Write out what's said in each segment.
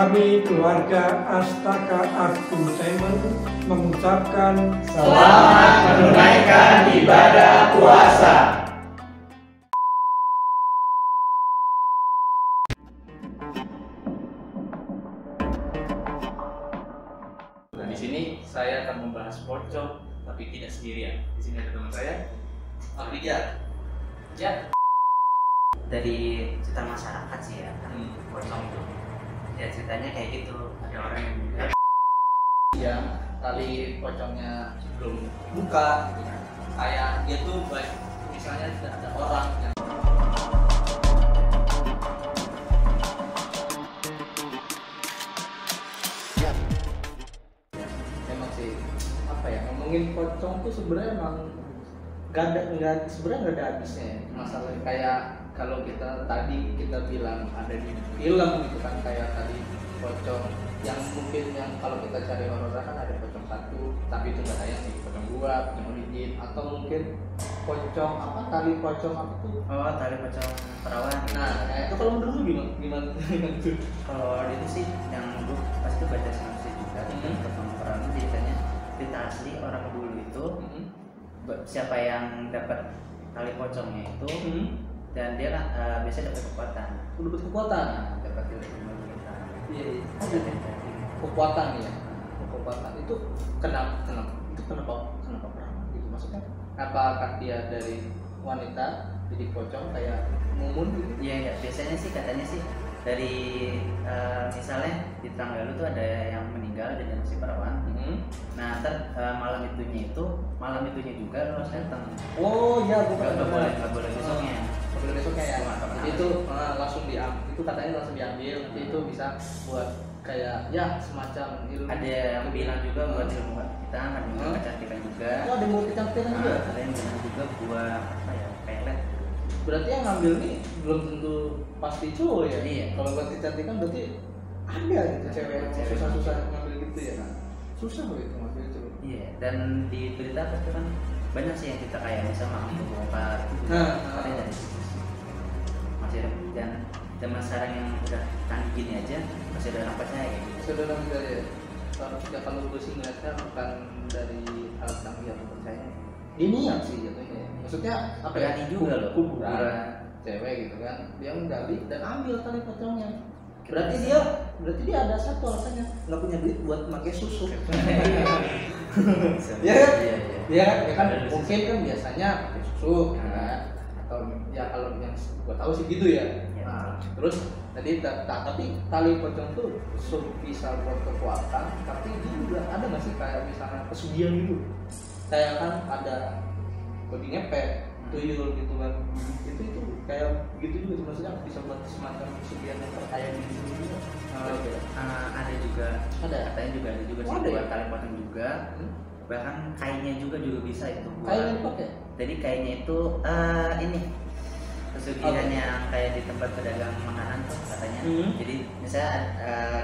Kami keluarga Astaka Art Entertainment mengucapkan selamat menunaikan ibadah puasa. Nah, di sini saya akan membahas pocong, tapi tidak sendirian. Di sini ada teman saya, Afrija. Ya. Dari cerita masyarakat sih ya, pocong itu. Ya ceritanya kayak gitu, ada orang yang bilang Yang tali pocongnya belum buka, gitu kan. Kayak dia tuh baik, misalnya ada orang yang emang sih apa ya, ngomongin pocong tuh sebenarnya emang sebenarnya nggak ada habisnya ya. Masalah kayak kalau kita tadi kita bilang ada di film gitu kan, kayak tadi pocong yang mungkin yang kalau kita cari horor kan ada pocong satu tapi itu nggak tayang sih, pocong dua, pocong origin, atau mungkin pocong apa, tali pocong apa tuh, oh tali pocong perawan. nah kayak itu kalau menurut lu gimana tuh? Kalau itu sih yang gue pasti baca sinopsis juga, pocong perawan ceritanya cerita asli orang dulu itu. Siapa yang dapat tali pocongnya itu dan dia biasanya dapat kekuatan. Dapat kekuatan. Dapat ilmu kita. Iya. Kekuatan ya. Kekuatan itu kenapa perawan gitu, maksudnya apakah dia dari wanita jadi pocong kayak mumun gitu? Iya, biasanya sih katanya sih dari misalnya di tetangga lu tuh ada yang meninggal dan masih perawan. Nah, ntar malam itunya juga lu harus datang. Oh iya, gue pernah nggak boleh besoknya. Nggak boleh besoknya ya. Jadi Itu langsung diambil. Itu katanya langsung diambil. Nanti itu bisa buat kayak ya semacam ilmu. Ada yang bilang juga buat ilmu kita, ada yang kecantikan juga. Oh, ada mau kecantikan juga. Ada yang bilang juga buat apa ya, pelet. Berarti yang ngambil nih belum tentu pasti cowok ya? Iya. Kalau buat kecantikan berarti ada gitu cewek yang susah-susah ngambil gitu ya kan? Susah loh itu ngambil itu. Iya, dan di berita itu kan banyak sih yang kita kayak misalnya mampu bongkar gitu. Ada dari situ sih. Masih ada, dan zaman sekarang yang udah canggih gini aja masih ada orang percaya kayak gitu. Saudara kita ya. Kalau gue sih ngeliatnya bukan dari alat canggih atau percaya. Ini yang sih jatuhnya. Maksudnya apa ya? Berani juga loh. Kuburan cewek gitu kan. Dia menggali dan ambil tali pocongnya. Berarti dia ada satu alasannya, nggak punya duit buat pakai susu. Ya kan? Ya kan mungkin kan biasanya pakai susu kan, atau ya kalau yang gua tahu sih gitu ya. Nah, terus tadi tapi tali pocong tuh bisa buat kekuatan, tapi itu juga ada nggak sih kayak misalnya pesugihan gitu, kayak kan ada babi ngepet, tuyul gitu kan, itu kayak gitu juga, maksudnya bisa buat semacam pesugihan yang terkaya gitu juga. Ada juga, katanya juga ada juga sih buat tali pocong juga. Bahkan kainnya juga bisa itu. Kainnya dipakai? Jadi kainnya itu ini pesugihan yang kayak di tempat pedagang makanan tuh katanya. Jadi misalnya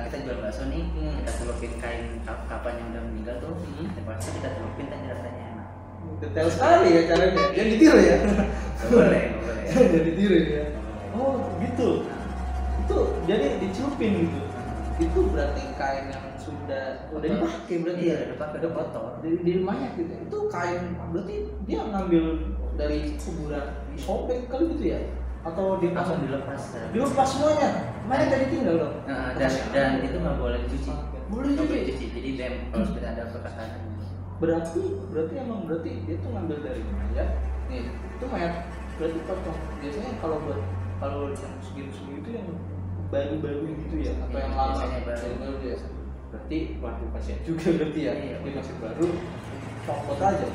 kita jual bakso nih, kita celupin kain kapan yang udah meninggal tuh, bakso kita celupin kan rasanya enak. Detail sekali ya caranya. Yang ditiru ya? Boleh. Yang ditiru ya? Oh gitu. Itu jadi dicelupin gitu. Itu berarti kain yang sudah dipakai berarti. Iya, udah kotor. Di rumahnya gitu. Itu kain berarti dia ngambil dari kuburan, disobek kali gitu ya? Atau dia Langsung dilepas. Dilepas semuanya. Mana jadi tinggal dong? Dan itu nggak boleh dicuci. Boleh dicuci. Jadi kalau sudah ada perkataan. Berarti emang dia tuh ngambil dari mayat. Nih, itu mayat berarti pocong. Biasanya kalau yang segitu itu yang baru-baru gitu ya, atau yang lama baru ya. Berarti waktu pasien juga berarti ya. Dia masih baru, copot aja.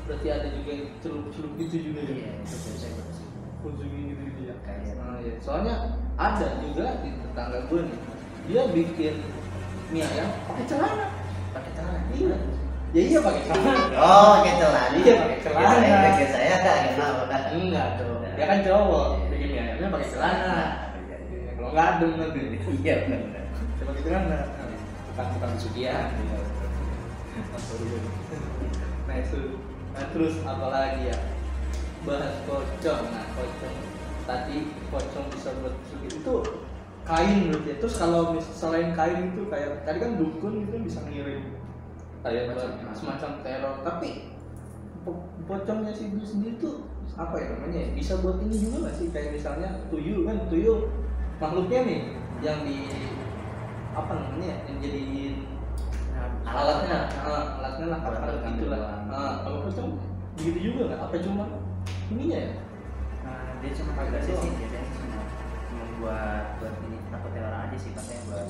Berarti ada juga yang celup-celup gitu juga ya. Iya, itu biasanya konsumsi gitu ya. Kayak. Iya. Soalnya ada juga di tetangga gue nih, dia bikin mie ayam pakai celana. Iya. Ya iya pakai celana. Oh, pakai celana. Iya pakai celana. Kayak saya kenapa? Enggak tuh. Dia kan cowok, bikin mie ayamnya pakai celana. Kalau nggak adem nanti. Iya benar. Saya pakai celana. Bukan pesugihan. Nah itu. Nah terus apa lagi ya? Bahas pocong. Nah pocong tadi pocong bisa buat pesugihan itu kain menurut dia. Terus kalau selain kain itu kayak tadi kan dukun itu bisa ngirim kayak semacam teror, tapi pocongnya si itu sendiri tuh apa ya namanya ya? Bisa buat ini juga nggak sih, kayak misalnya tuyul kan, tuyul makhluknya nih yang di apa namanya ya, yang jadiin alatnya lah apa gitu lah. Kalau pocong begitu juga nggak? Apa cuma ininya ya? Dia cuma agak sih biasanya cuma buat ini takutnya orang aja sih, katanya buat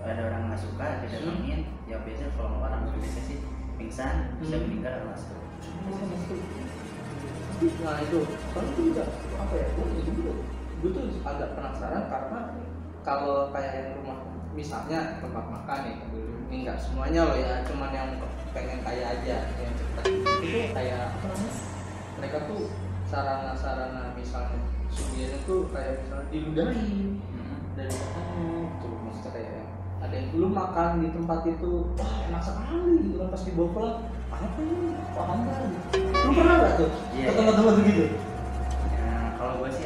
ada orang nggak suka kita temenin ya, biasanya kalau orang biasanya sih pingsan bisa meninggal atau masuk. Nah itu kan itu juga apa ya, gue tuh agak penasaran karena kalau kayak yang rumah misalnya tempat makan nih, ini nggak semuanya loh ya, cuman yang pengen kaya aja yang cepat itu kayak apa namanya, mereka tuh sarana misalnya sugihannya tuh kayak misalnya diludahin dari tuh, maksudnya kayak ada yang belum makan di tempat itu, wah enak sekali gitu kan, pas dibawa pulang apa ini paham kan gitu. Lu pernah nggak tuh ke tempat-tempat begitu? Ya kalau gue sih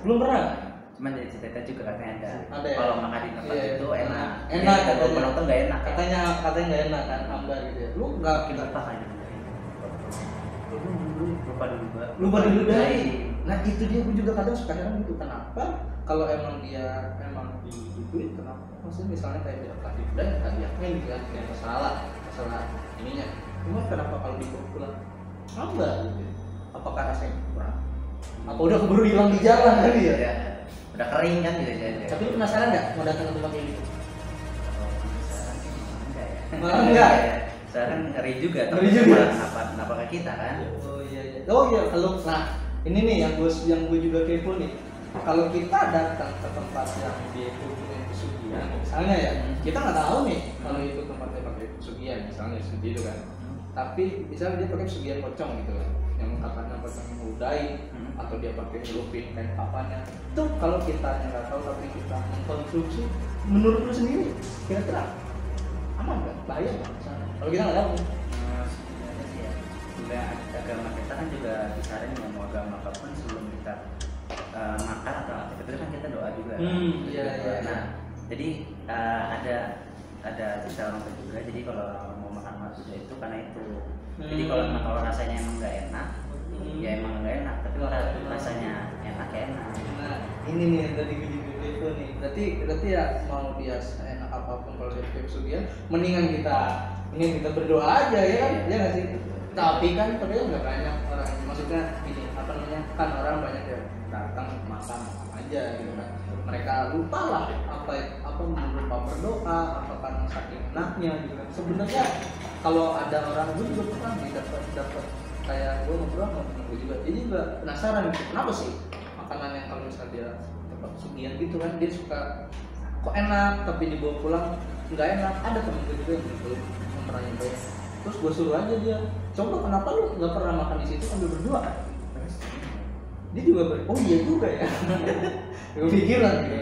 Belum pernah. Cuman dari cerita juga katanya ada ya? kalau makan di tempat itu enak katanya. Kalau penonton nggak enak katanya nggak enak kan, hambar gitu ya. Lu nggak lupa kan? lupa dulu dari. Nah itu dia, gue juga kadang suka heran gitu, kenapa kalau emang dia emang digituin, kenapa maksudnya misalnya kayak dia kasih budaya hadiahnya gitu kan, kayak masalah ininya, cuma kenapa kalau dipulang hambar gitu? Apakah rasanya kurang? Apa udah keburu hilang di jalan kali ya? Udah kering kan gitu ya. Tapi lu penasaran nggak mau datang ke tempat kayak gitu? Malah enggak ya. Sekarang ngeri juga. Kenapa ke kita kan? Oh iya. Kalau nah ini nih yang gue juga kepo nih. Kalau kita datang ke tempat yang dia punya pesugihan, misalnya ya, kita nggak tahu nih kalau itu tempatnya pakai pesugihan, misalnya seperti itu kan. Tapi misalnya dia pakai pesugihan pocong gitu kan, yang katanya pocong mengudain, atau dia pakai ngelupin kayak apanya. Itu kalau kita nggak tahu tapi kita mengkonsumsi, menurut lu sendiri kira-kira aman nggak? Bahaya nggak? Kalau kita nggak tahu. Sebenarnya sih ya, juga agama kita kan juga disarankan yang mau agama apapun sebelum kita makan atau aktivitas itu kan kita doa juga. Iya. Nah, jadi ada cerita orang tua juga. Jadi kalau mau makan maksudnya itu karena itu. Jadi kalau rasanya emang nggak enak, ya emang nggak enak. Tapi kalau rasanya enak ya enak. Nah ini nih yang tadi gue juga itu nih. Berarti ya mau dia enak apapun kalau dia pakai pesugihan, mendingan kita berdoa aja ya kan? Ya nggak sih? Tapi kan padahal nggak banyak orang, maksudnya ini apa namanya, kan orang banyak ya datang makan aja gitu kan. Mereka lupa lah apa berupa berdoa, apa karena saking enaknya gitu kan. Sebenarnya kalau ada orang, gue juga pernah nih dapat kayak gue ngobrol sama temen gue juga, dia juga penasaran gitu, kenapa sih makanan yang kalau misalnya dia tempat pesugihan gitu kan, dia suka kok enak tapi dibawa pulang nggak enak. Ada temen gue juga yang gitu pernah nyobain, terus gue suruh aja dia coba, kenapa lu nggak pernah makan di situ sambil berdoa kan? Dia juga oh iya juga ya. Gue pikiran gitu.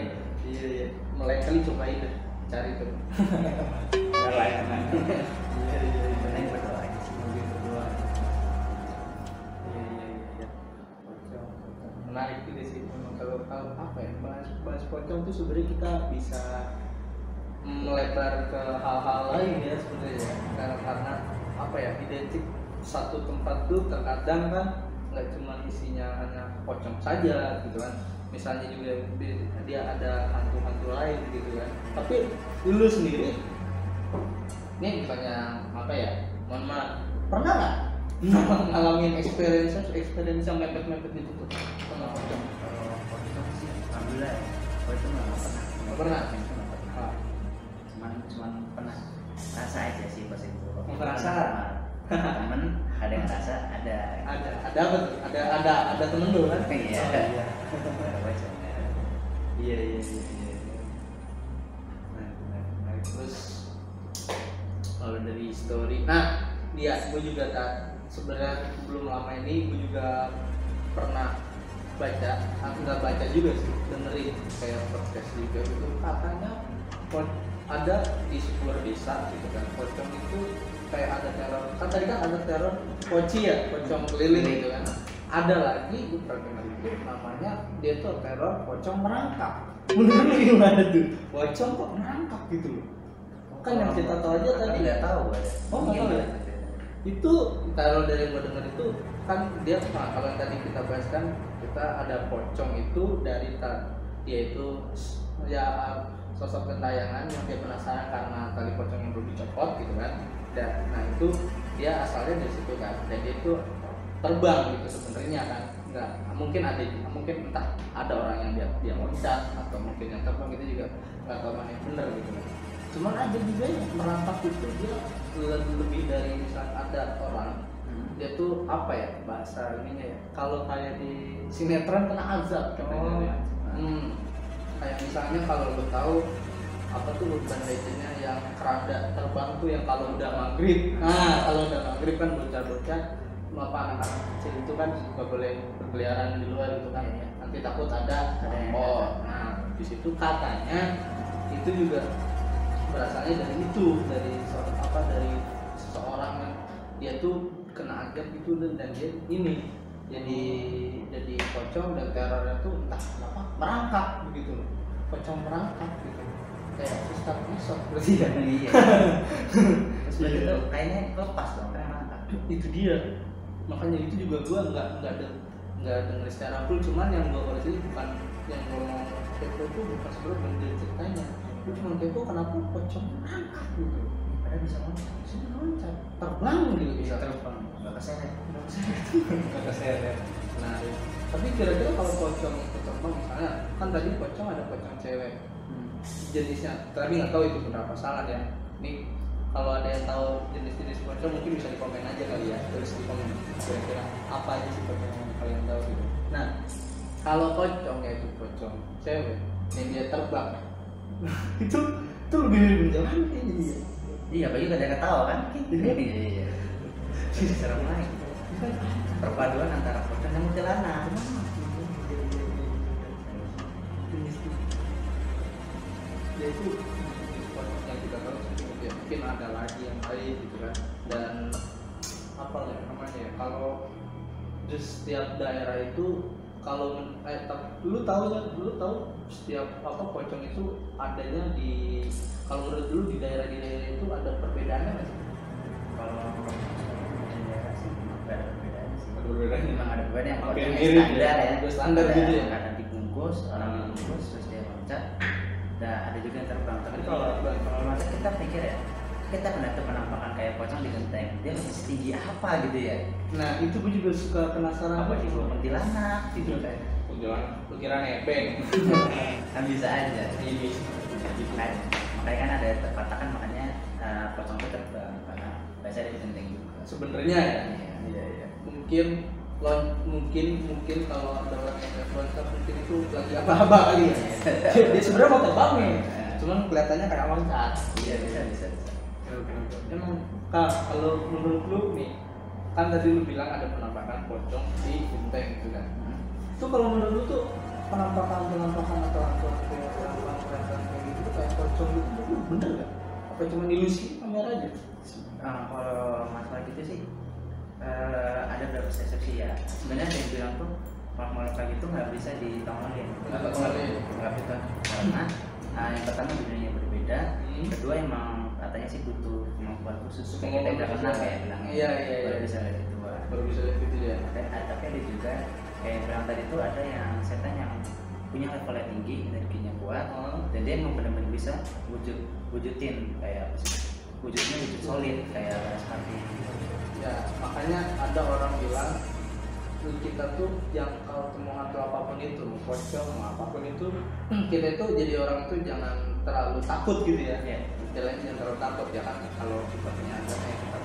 Iya. Mulai kali cobain deh, cari tuh. Nggak lain. Iya. Berdoa aja sih. Berdoa. Iya. Menarik juga sih. Kalau apa ya, bahas pocong tuh sebenarnya kita bisa melebar ke hal-hal lain ya sebenarnya. Karena apa ya, identik satu tempat tuh terkadang kan nggak cuma isinya hanya pocong saja gitu kan, misalnya juga dia ada hantu-hantu lain gitu kan. Tapi lu sendiri ini bukannya apa ya, mohon maaf, pernah nggak ngalamin experience yang mepet-mepet gitu tuh sama pocong? Kalau pocong sih alhamdulillah ya. Kalau itu nggak pernah. Cuman pernah rasa aja sih pas itu. Merasa temen ada yang rasa ada apa tuh? Ada temen lu kan? Iya. Iya. Nah, terus kalau dari story, nah dia gue juga sebenarnya belum lama ini gue juga pernah baca, nggak baca juga sih, dengerin kayak podcast juga gitu, katanya ada di sebuah desa gitu kan, pocong itu kayak ada teror, kan tadi kan ada teror poci ya, pocong keliling gitu kan. ada lagi gue pernah dengar itu namanya dia tuh teror pocong merangkak. Menurut lu gimana tuh? Pocong kok merangkak gitu loh? Kan yang kita tahu aja tadi. nggak tahu ada. Oh nggak tahu ya? Itu kalau dari yang gue dengar itu kan dia kalau yang tadi kita bahas kan kita ada pocong itu dari dia itu ya sosok gentayangan yang dia penasaran karena tali pocong yang belum dicopot gitu kan. Dan nah itu dia asalnya dari situ kan. Dan dia itu terbang gitu sebenarnya kan. Nggak mungkin mungkin entah ada orang yang dia loncat atau mungkin yang terbang itu juga nggak tahu mana yang benar gitu kan. Cuman ada juga yang merangkak itu dia lebih dari misalnya ada orang dia tuh apa ya bahasa ininya ya kalau kayak di sinetron kena azab katanya kayak misalnya kalau lo tahu apa tuh urban legendnya yang keranda terbang tuh yang kalau udah maghrib kalau udah maghrib kan bocah-bocah apa anak-anak kecil itu kan nggak boleh berkeliaran di luar gitu kan nanti takut ada nah di situ katanya itu juga berasalnya dari itu dari seseorang yang dia tuh kena azab gitu dan dia ini jadi pocong dan terornya tuh entah kenapa merangkak begitu loh pocong merangkak gitu kayak Ustaz Mesok berarti ya Iya. Terus berarti tuh kayaknya lepas dong kayak merangkak. Itu dia makanya itu juga gua nggak denger secara full cuman yang gua koreksi bukan yang gua mau kepo itu bukan sebenarnya bener ceritanya gua cuma kepo kenapa pocong merangkak gitu Padahal bisa loncat terbang gitu bisa terbang nggak keseret. Nah, tapi kira-kira kalau pocong itu terbang misalnya kan tadi pocong ada pocong cewek jenisnya, tapi nggak tahu itu benar apa salah ya. Nih kalau ada yang tahu jenis-jenis pocong mungkin bisa di komen aja kali ya, tulis di komen kira-kira apa aja sih pocong yang kalian tahu gitu. Nah kalau pocong yaitu pocong cewek yang dia terbang itu lebih menjelaskan ini. Iya, bagi gak ada ketawa kan? Iya. Serem lagi. Perpaduan antara pocong dan kuntilanak. Ya itu yang kita tahu ya, mungkin ada lagi yang lain gitu kan dan apa ya namanya ya kalau di setiap daerah itu kalau dulu tahu setiap apa pocong itu adanya di kalau menurut dulu di daerah itu ada perbedaannya nggak sih? Kalau daerah sih nggak ada perbedaan sih. Ada perbedaan. Memang ada perbedaan yang Hampir pocongnya mirip standar ya. ya. Standar gitu ya. Kadang dibungkus, orang dibungkus terus dia loncat. Nah, ada juga yang terbang. Tapi kalau masa kita pikir ya, kita pernah tuh penampakan kayak pocong di genteng. Dia lebih setinggi apa gitu ya? Nah itu gue juga suka penasaran Apa sih kuntilanak gitu kayak? Kuntilanak, kira nebeng. Kan bisa aja. Ini Makanya kan ada katakan makanya pocong itu terbang karena biasa ada di genteng juga. sebenarnya ya. Iya. Mungkin kalau ada orang yang loncat mungkin itu lagi apa-apa kali ya. Dia sebenarnya mau terbang nih, cuman kelihatannya kayak loncat. Iya bisa. Emang kalau menurut lu nih, kan tadi lu bilang ada penampakan pocong di genteng gitu kan. Itu kalau menurut lu tuh penampakan atau penampakan kayak gitu kayak pocong itu bener gak? Apa cuma ilusi kamera aja? Kalau masalah gitu sih ada beberapa eksepsi ya. Sebenarnya yang bilang tuh makhluk kayak gitu nggak bisa ditongolin. Nggak bisa karena yang pertama dunianya berbeda. Kedua emang katanya sih butuh kemampuan khusus kayak kita udah kenal kayak bilangnya. Iya. Baru bisa lihat itu. Baru bisa lihat gitu ya. Tapi ada juga kayak bilang tadi tuh ada yang setan yang punya levelnya tinggi, energinya kuat, dan dia emang benar-benar bisa wujudin kayak wujudnya wujud solid kayak seperti Ya makanya ada orang bilang kita tuh yang kalau ketemu hantu apapun itu, mau pocong mau apapun itu, kita itu jadi orang itu jangan terlalu takut gitu ya. Istilahnya jangan terlalu takut ya kan. Kalau kita punya agama ya kita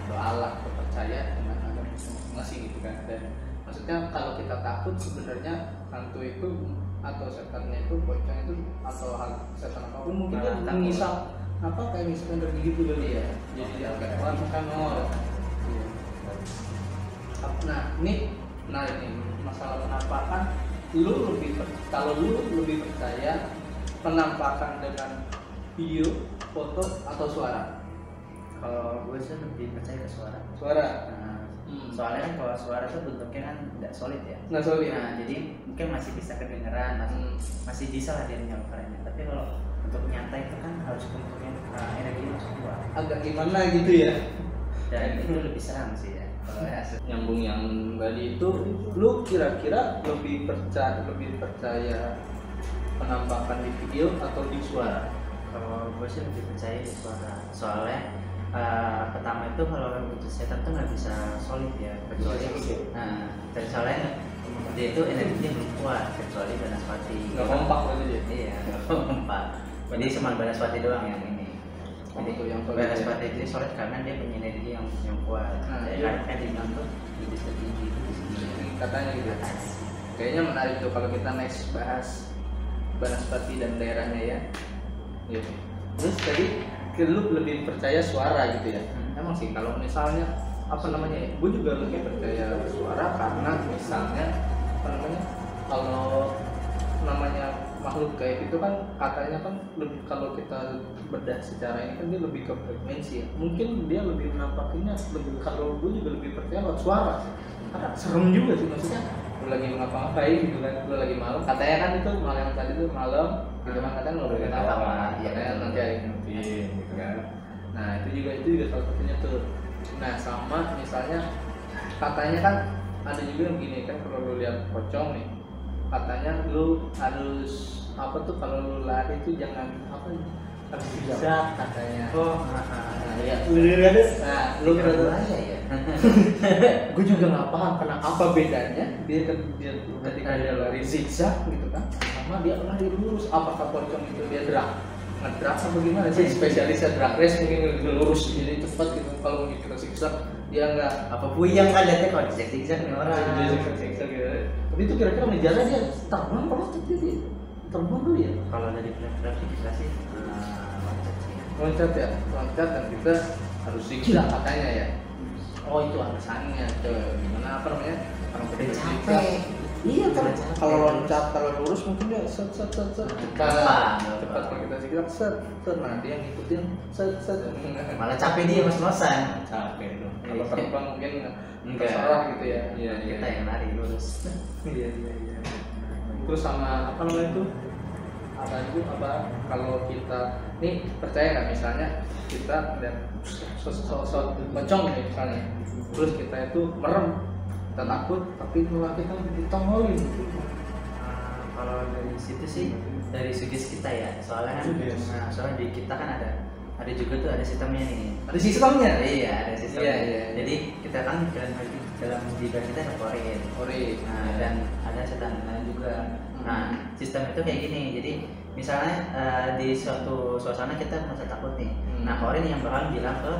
doalah, kita percaya dengan agama masing-masing gitu kan. Dan maksudnya kalau kita takut sebenarnya hantu itu atau setannya itu pocong itu atau hal setan apapun mungkin dia mengisap apa kayak misalkan energi gitu kali ya. Jadi dia agak makan Nah ini masalah penampakan kalau lu lebih percaya penampakan dengan video, foto atau suara? kalau gue sih lebih percaya ke suara. Suara. Nah, Soalnya kan kalau suara tuh bentuknya kan nggak solid ya. Nggak solid. Nah, jadi mungkin masih bisa kedengeran, masih bisa lah dia menyampaikannya. Tapi kalau untuk nyantai itu kan harus bentuknya energi masuk keluar. Agak gimana gitu ya. Dan itu lebih seram sih ya. Kalau ya Nyambung yang tadi itu, lu kira-kira lebih percaya penampakan di video atau di suara? kalau gue sih lebih percaya di suara. Soalnya pertama itu kalau untuk setan tuh nggak bisa solid ya, kecuali dan soalnya dia itu energinya belum kuat kecuali Banaspati. Nggak kompak berarti ya? Iya, nggak kompak. Jadi cuma Banaspati doang yang ini. Jadi yang solid Banaspati itu solid karena dia punya energi yang kuat. Jadi iya. kan dibilang tuh lebih tertinggi itu di sini. Katanya gitu. Kayaknya menarik tuh kalau kita next bahas Banaspati dan daerahnya ya. Iya. Terus tadi lu lebih percaya suara gitu ya? Emang sih kalau misalnya apa namanya ya? Gue juga lebih percaya suara karena misalnya apa namanya? Kalau namanya makhluk kayak gitu kan katanya kan lebih, kalau kita bedah secara ini kan dia lebih ke frekuensi ya. Mungkin dia lebih menampakinya lebih, kalau gue juga lebih percaya lewat suara sih. Karena serem juga sih maksudnya. Lu lagi ngapa-ngapain gitu kan, lu lagi malam. Katanya kan itu malam yang tadi tuh malam gitu kan, katanya nggak boleh ketawa. Ya kan nanti ada yang ngertiin gitu kan. Nah itu juga salah satunya tuh. Nah sama misalnya katanya kan ada juga yang gini kan, kalau lu lihat pocong nih, katanya lu harus apa tuh kalau lu lari itu jangan apa harus zigzag katanya. Nah ya nah lu kira ya. gue juga nggak paham karena apa bedanya dia ketika dia lari zigzag gitu kan sama dia lari lurus. Apakah pocong itu dia ngedrak apa gimana sih? Spesialisnya drag race mungkin lurus jadi cepat gitu. Kalau kita zigzag dia nggak Apa puyeng kan lihatnya kalau zigzag nih orang. dia zigzag gitu. Tapi itu kira-kira ngejarnya dia terbang pasti dia terbang tuh ya. Kalau dari preferensi kita sih Loncat ya, loncat dan kita harus zigzag katanya ya. Oh itu alasannya tuh gimana apa namanya? Karena udah kita capek. zigzag. Iya kan Capek. kalau loncat kalau lurus mungkin dia set cepat Gampang. kalau kita zigzag set nah dia ngikutin set Malah capek dia mas-masan. capek dong. Kalau terbang mungkin Enggak. terserah gitu ya. Iya Kita yang lari lurus. Iya. Terus sama apa namanya itu? Apa itu apa kalau kita nih percaya nggak misalnya kita dan sosok pocong nih misalnya, terus kita itu merem, kita takut tapi malah kita ditongolin. Kalau dari situ sih dari segi kita ya, soalnya kan soalnya di kita kan ada juga tuh ada sistemnya nih. Ada sistemnya? Iya, ada sistemnya. Iya. Jadi kita kan dalam jiwa kita ada korin. Nah, dan ada setan lain juga. Nah, sistem itu kayak gini. Jadi misalnya di suatu suasana kita merasa takut nih. Nah, korin yang bakal bilang ke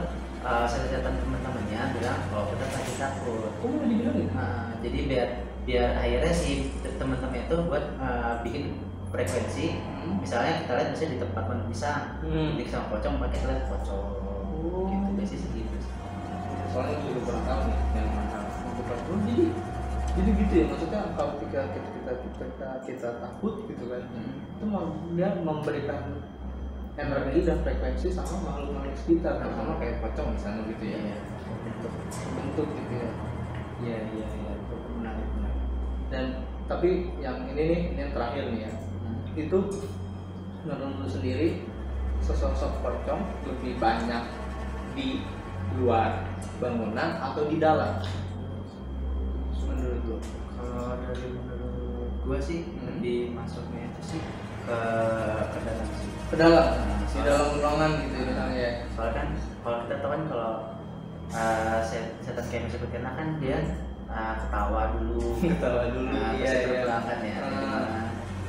setan teman-temannya bilang kalau kita lagi takut. Kok mau dibilangin? Jadi biar akhirnya si teman-teman itu buat bikin frekuensi. Misalnya kita lihat misalnya di tempat mana bisa di sama pocong, pakai lihat pocong. Gitu biasanya segitu. Soalnya juga pernah tahu nih yang mahal. Jadi gitu ya, maksudnya kalau kita takut gitu kan, itu dia memberikan energi dan frekuensi sama makhluk-makhluk sekitar, sama kayak pocong misalnya gitu ya. Bentuk gitu ya. Iya, benar. Dan tapi yang ini nih, ini yang terakhir nih ya. Itu menurut lu sendiri sosok pocong lebih banyak di luar bangunan atau di dalam? Menurut lu? Kalau dari menurut gue sih lebih masuknya itu sih ke dalam sih. Ke dalam? Di dalam ruangan gitu misalnya ya? Soalnya kan kalau kita tahu kan kalau setan kayak Mr. Kuntilanak kan dia ketawa dulu. Iya. Belakang ya.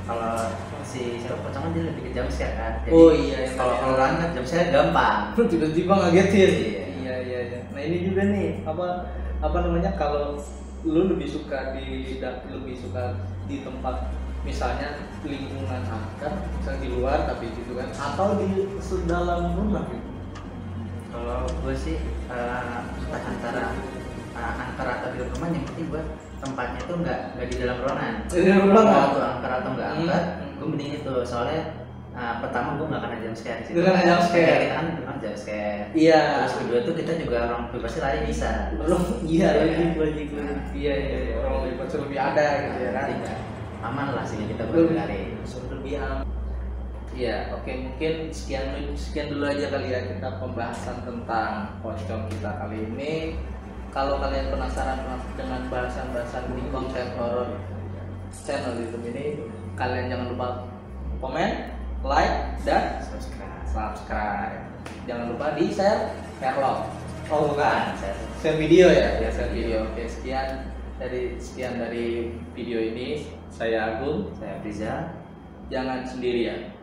Kalau si siapa pocong kan dia lebih ke jumpscare kan. Jadi, Oh iya. Kalau orang kan jumpscare gampang. Tiba-tiba ngagetin. Iya. Iya. Nah ini juga nih apa namanya kalau lu lebih suka di tempat misalnya lingkungan angker, misalnya di luar tapi gitu kan, atau di dalam rumah gitu? Kalau gue sih antara atau di rumah yang penting gue tempatnya tuh nggak di dalam ruangan. Di dalam ruangan? Atau angker atau nggak angker, gue mending itu soalnya Pertama gue nggak kena jump scare sih. Nggak kena jump scare. Kayak kita kan memang jump scare. Iya. Terus kedua tuh kita juga orang pasti lari bisa. Belum, iya lagi. iya orang lebih ada gitu ya kan. Jadi, aman lah sih kita Lebih- berlari. lebih aman. Iya, oke, mungkin sekian dulu aja kali ya kita pembahasan tentang pocong kita kali ini. Kalau kalian penasaran dengan bahasan-bahasan di konten horor channel YouTube ini, kalian jangan lupa komen, like, dan subscribe. Jangan lupa di share love. Oh bukan, share video ya, share video. Oke, sekian dari video ini. Saya Agung, Saya Riza. jangan sendirian.